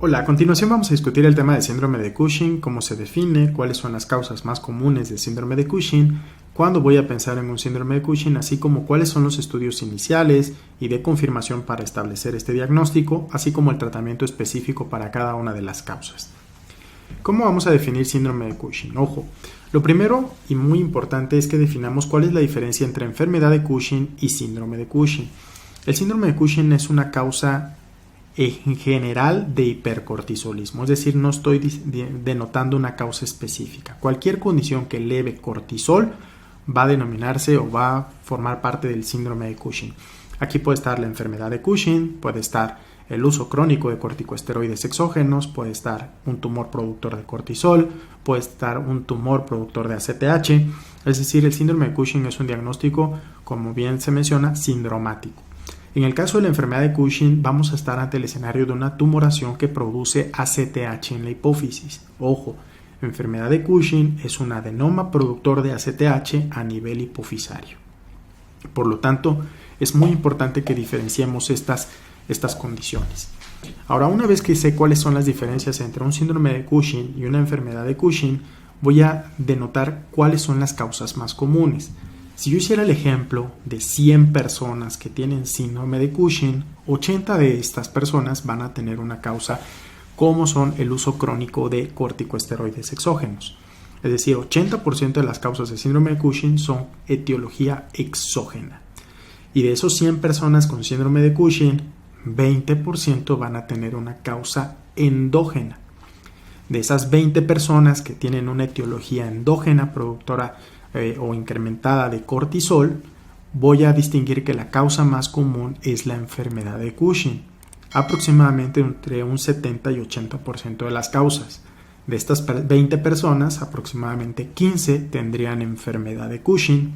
Hola, a continuación vamos a discutir el tema de síndrome de Cushing, cómo se define, cuáles son las causas más comunes de síndrome de Cushing, cuándo voy a pensar en un síndrome de Cushing, así como cuáles son los estudios iniciales y de confirmación para establecer este diagnóstico, así como el tratamiento específico para cada una de las causas. ¿Cómo vamos a definir síndrome de Cushing? Ojo, lo primero y muy importante es que definamos cuál es la diferencia entre enfermedad de Cushing y síndrome de Cushing. El síndrome de Cushing es una causa en general de hipercortisolismo, es decir, no estoy denotando una causa específica. Cualquier condición que eleve cortisol va a denominarse o va a formar parte del síndrome de Cushing. Aquí puede estar la enfermedad de Cushing, puede estar el uso crónico de corticosteroides exógenos, puede estar un tumor productor de cortisol, puede estar un tumor productor de ACTH, es decir, el síndrome de Cushing es un diagnóstico, como bien se menciona, sindromático. En el caso de la enfermedad de Cushing, vamos a estar ante el escenario de una tumoración que produce ACTH en la hipófisis. Ojo, enfermedad de Cushing es un adenoma productor de ACTH a nivel hipofisario. Por lo tanto, es muy importante que diferenciemos estas condiciones. Ahora, una vez que sé cuáles son las diferencias entre un síndrome de Cushing y una enfermedad de Cushing, voy a denotar cuáles son las causas más comunes. Si yo hiciera el ejemplo de 100 personas que tienen síndrome de Cushing, 80 de estas personas van a tener una causa como son el uso crónico de corticosteroides exógenos. Es decir, 80% de las causas de síndrome de Cushing son etiología exógena. Y de esos 100 personas con síndrome de Cushing, 20% van a tener una causa endógena. De esas 20 personas que tienen una etiología endógena productora o incrementada de cortisol, voy a distinguir que la causa más común es la enfermedad de Cushing, aproximadamente entre un 70 y 80% de las causas. De estas 20 personas, aproximadamente 15 tendrían enfermedad de Cushing,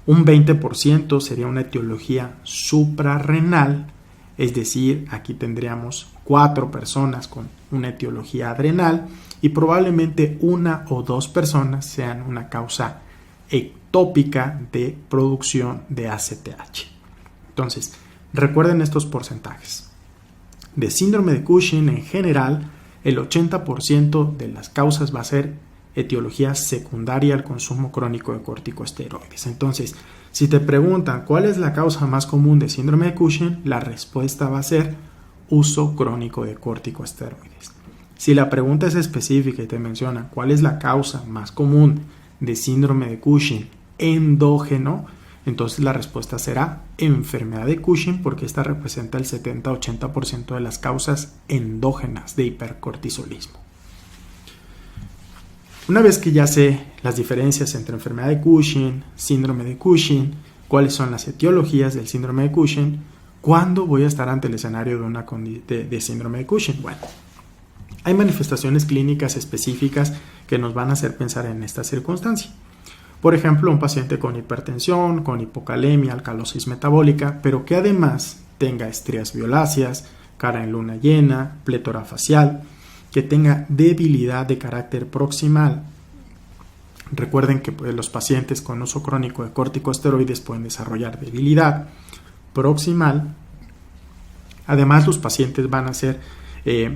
un 20% sería una etiología suprarrenal, es decir, aquí tendríamos 4 personas con una etiología adrenal y probablemente 1 o 2 personas sean una causa ectópica de producción de ACTH. Entonces, recuerden estos porcentajes. De síndrome de Cushing en general, el 80% de las causas va a ser etiología secundaria al consumo crónico de corticosteroides. Entonces, si te preguntan cuál es la causa más común de síndrome de Cushing, la respuesta va a ser uso crónico de corticosteroides. Si la pregunta es específica y te menciona cuál es la causa más común de síndrome de Cushing endógeno, entonces la respuesta será enfermedad de Cushing, porque esta representa el 70-80% de las causas endógenas de hipercortisolismo. Una vez que ya sé las diferencias entre enfermedad de Cushing, síndrome de Cushing, cuáles son las etiologías del síndrome de Cushing, ¿cuándo voy a estar ante el escenario de síndrome de Cushing? Bueno, hay manifestaciones clínicas específicas que nos van a hacer pensar en esta circunstancia. Por ejemplo, un paciente con hipertensión, con hipocalemia, alcalosis metabólica, pero que además tenga estrías violáceas, cara en luna llena, plétora facial, que tenga debilidad de carácter proximal. Recuerden que los pacientes con uso crónico de corticosteroides pueden desarrollar debilidad proximal. Además, los pacientes van a hacer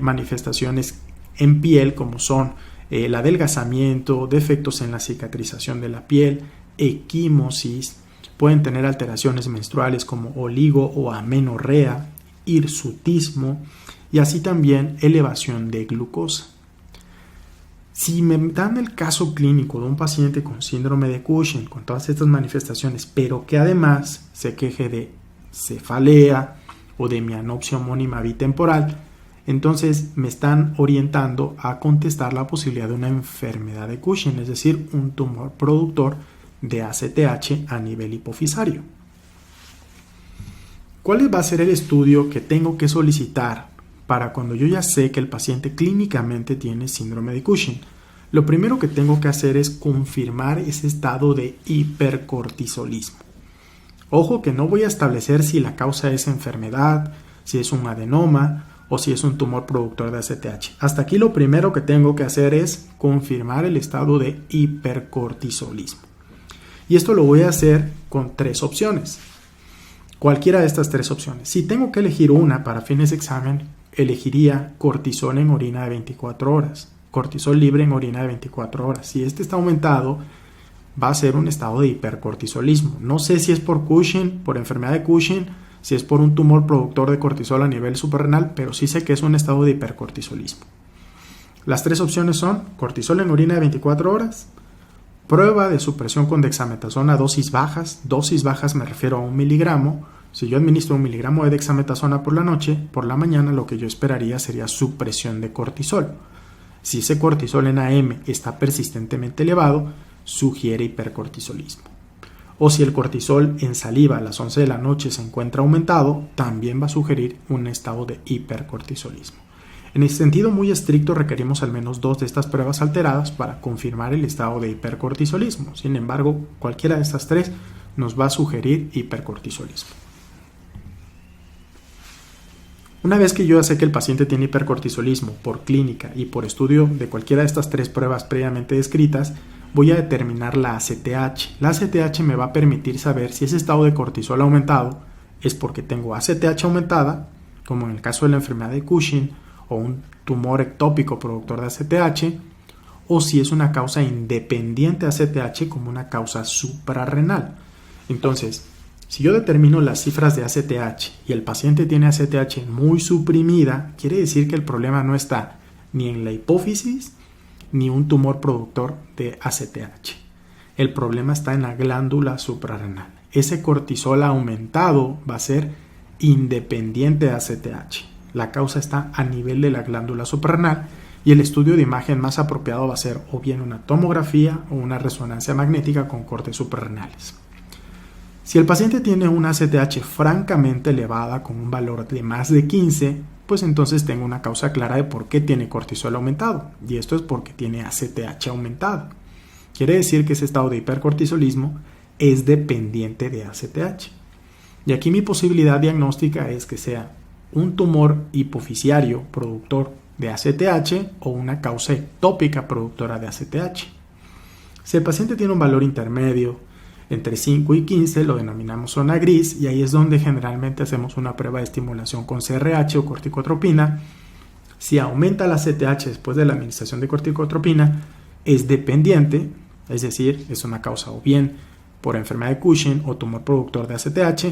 manifestaciones en piel como son el adelgazamiento, defectos en la cicatrización de la piel, equimosis, pueden tener alteraciones menstruales como oligo o amenorrea, hirsutismo y así también elevación de glucosa. Si me dan el caso clínico de un paciente con síndrome de Cushing con todas estas manifestaciones, pero que además se queje de cefalea o de mianopsia homónima bitemporal, entonces me están orientando a contestar la posibilidad de una enfermedad de Cushing, es decir, un tumor productor de ACTH a nivel hipofisario. ¿Cuál va a ser el estudio que tengo que solicitar para cuando yo ya sé que el paciente clínicamente tiene síndrome de Cushing? Lo primero que tengo que hacer es confirmar ese estado de hipercortisolismo. Ojo que no voy a establecer si la causa es enfermedad, si es un adenoma o si es un tumor productor de ACTH. Hasta aquí lo primero que tengo que hacer es confirmar el estado de hipercortisolismo. Y esto lo voy a hacer con 3 opciones. Cualquiera de estas 3 opciones. Si tengo que elegir una para fines de examen, elegiría cortisol en orina de 24 horas, cortisol libre en orina de 24 horas. Si este está aumentado, va a ser un estado de hipercortisolismo. No sé si es por Cushing, por enfermedad de Cushing, si es por un tumor productor de cortisol a nivel suprarrenal, pero sí sé que es un estado de hipercortisolismo. Las tres opciones son cortisol en orina de 24 horas, prueba de supresión con dexametasona a dosis bajas me refiero a 1 miligramo. Si yo administro 1 miligramo de dexametasona por la noche, por la mañana lo que yo esperaría sería supresión de cortisol. Si ese cortisol en AM está persistentemente elevado, sugiere hipercortisolismo. O si el cortisol en saliva a las 11 de la noche se encuentra aumentado, también va a sugerir un estado de hipercortisolismo. En el sentido muy estricto requerimos al menos 2 de estas pruebas alteradas para confirmar el estado de hipercortisolismo. Sin embargo, cualquiera de estas 3 nos va a sugerir hipercortisolismo. Una vez que yo ya sé que el paciente tiene hipercortisolismo por clínica y por estudio de cualquiera de estas 3 pruebas previamente descritas, voy a determinar la ACTH. La ACTH me va a permitir saber si ese estado de cortisol aumentado es porque tengo ACTH aumentada, como en el caso de la enfermedad de Cushing, o un tumor ectópico productor de ACTH, o si es una causa independiente de ACTH como una causa suprarrenal. Entonces, si yo determino las cifras de ACTH y el paciente tiene ACTH muy suprimida, quiere decir que el problema no está ni en la hipófisis ni un tumor productor de ACTH. El problema está en la glándula suprarrenal. Ese cortisol aumentado va a ser independiente de ACTH. La causa está a nivel de la glándula suprarrenal y el estudio de imagen más apropiado va a ser o bien una tomografía o una resonancia magnética con cortes suprarrenales. Si el paciente tiene una ACTH francamente elevada con un valor de más de 15, pues entonces tengo una causa clara de por qué tiene cortisol aumentado, y esto es porque tiene ACTH aumentado. Quiere decir que ese estado de hipercortisolismo es dependiente de ACTH. Y aquí mi posibilidad diagnóstica es que sea un tumor hipofisiario productor de ACTH o una causa ectópica productora de ACTH. Si el paciente tiene un valor intermedio entre 5 y 15, lo denominamos zona gris, y ahí es donde generalmente hacemos una prueba de estimulación con CRH o corticotropina. Si aumenta la ACTH después de la administración de corticotropina, es dependiente, es decir, es una causa o bien por enfermedad de Cushing o tumor productor de ACTH,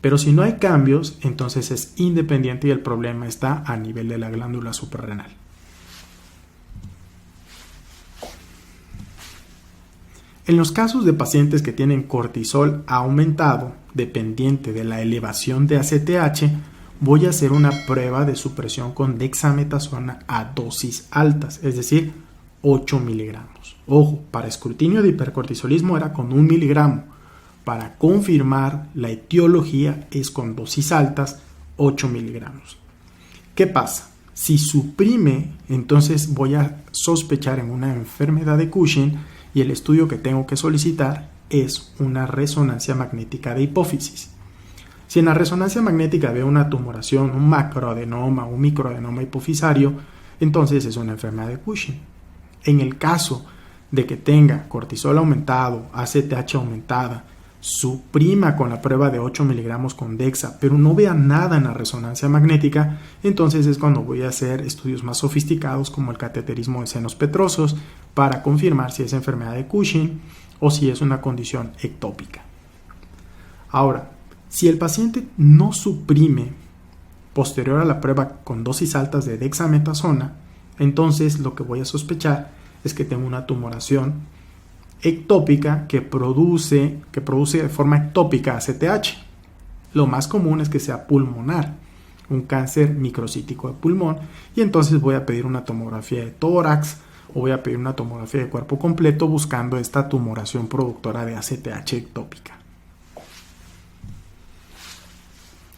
pero si no hay cambios, entonces es independiente y el problema está a nivel de la glándula suprarrenal. En los casos de pacientes que tienen cortisol aumentado, dependiente de la elevación de ACTH, voy a hacer una prueba de supresión con dexametasona a dosis altas, es decir, 8 miligramos. Ojo, para escrutinio de hipercortisolismo era con 1 miligramo. Para confirmar la etiología es con dosis altas, 8 miligramos. ¿Qué pasa? Si suprime, entonces voy a sospechar en una enfermedad de Cushing y el estudio que tengo que solicitar es una resonancia magnética de hipófisis. Si en la resonancia magnética veo una tumoración, un macroadenoma, un microadenoma hipofisario, entonces es una enfermedad de Cushing. En el caso de que tenga cortisol aumentado, ACTH aumentada, suprima con la prueba de 8 miligramos con dexa, pero no vea nada en la resonancia magnética, entonces es cuando voy a hacer estudios más sofisticados como el cateterismo de senos petrosos para confirmar si es enfermedad de Cushing o si es una condición ectópica. Ahora, si el paciente no suprime posterior a la prueba con dosis altas de dexametasona, entonces lo que voy a sospechar es que tengo una tumoración ectópica que produce de forma ectópica ACTH. Lo más común es que sea pulmonar, un cáncer microcítico de pulmón, y entonces voy a pedir una tomografía de tórax o voy a pedir una tomografía de cuerpo completo buscando esta tumoración productora de ACTH ectópica.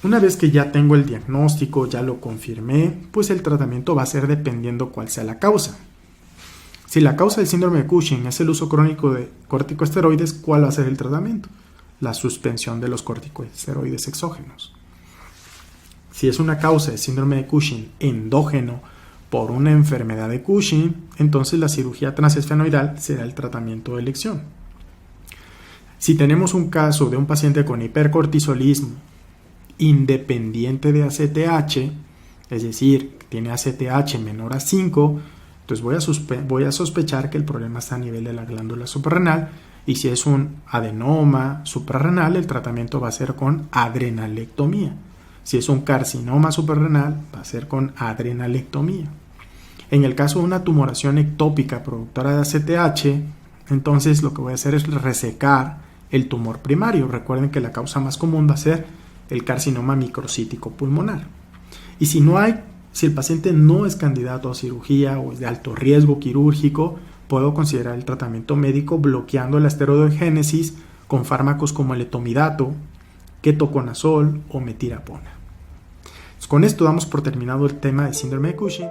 Una vez que ya tengo el diagnóstico, ya lo confirmé, pues el tratamiento va a ser dependiendo cuál sea la causa. Si la causa del síndrome de Cushing es el uso crónico de corticosteroides, ¿cuál va a ser el tratamiento? La suspensión de los corticosteroides exógenos. Si es una causa de síndrome de Cushing endógeno por una enfermedad de Cushing, entonces la cirugía transesfenoidal será el tratamiento de elección. Si tenemos un caso de un paciente con hipercortisolismo independiente de ACTH, es decir, tiene ACTH menor a 5, entonces voy a sospechar que el problema está a nivel de la glándula suprarrenal, y si es un adenoma suprarrenal, el tratamiento va a ser con adrenalectomía. Si es un carcinoma suprarrenal, va a ser con adrenalectomía. En el caso de una tumoración ectópica productora de ACTH, entonces lo que voy a hacer es resecar el tumor primario. Recuerden que la causa más común va a ser el carcinoma microcítico pulmonar. Y si el paciente no es candidato a cirugía o es de alto riesgo quirúrgico, puedo considerar el tratamiento médico bloqueando la esteroidogénesis con fármacos como el etomidato, ketoconazol o metirapona. Con esto damos por terminado el tema de síndrome de Cushing.